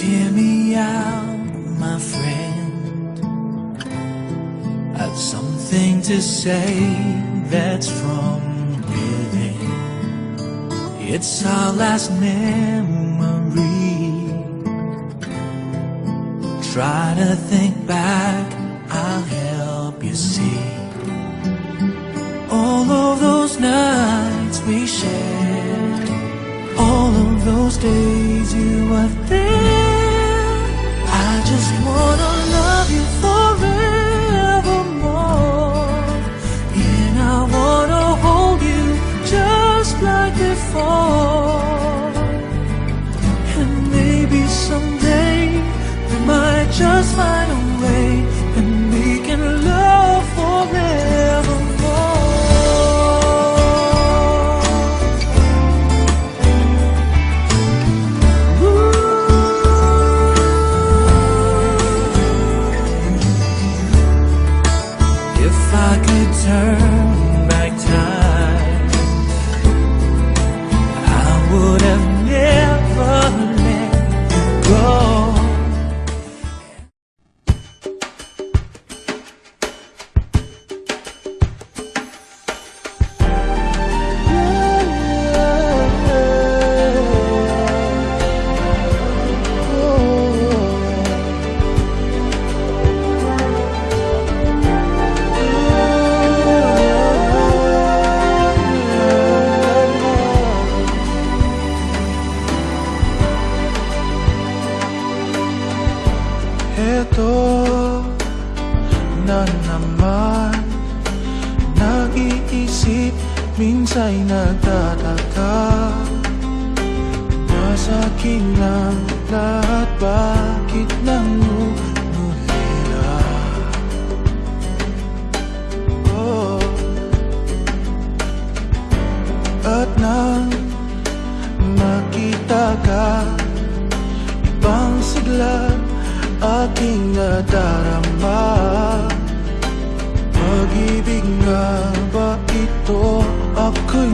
hear me out, my friend. I've something to say that's from within. It's our last memory. Try to think back, I'll help you see all of those nights we shared, all of those days you were there. I just wanna love you forevermore, and I wanna hold you just like before. And maybe someday we might just find a way, and we can love forevermore. Turn back time, I would have never let you go. Eto na naman, nag-iisip, minsa'y nagtataka. Nasa akin lang lahat, bakit nangungulila? Oh. At nang makita ka, ibang sigla aking nadarama. Pag-ibig nga ba ito? Ako'y